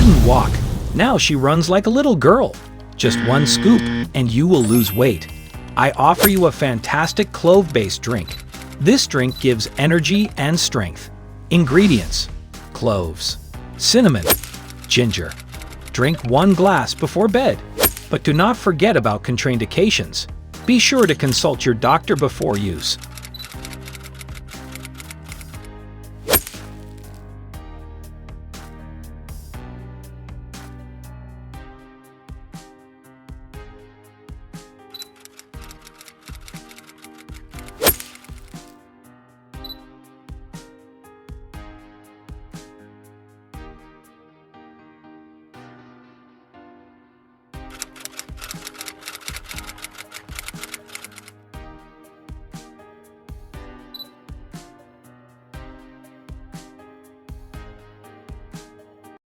couldn't walk. Now she runs like a little girl. Just one scoop and you will lose weight. I offer you a fantastic clove-based drink. This drink gives energy and strength. Ingredients: cloves, cinnamon, ginger. Drink 1 glass before bed. But do not forget about contraindications. Be sure to consult your doctor before use.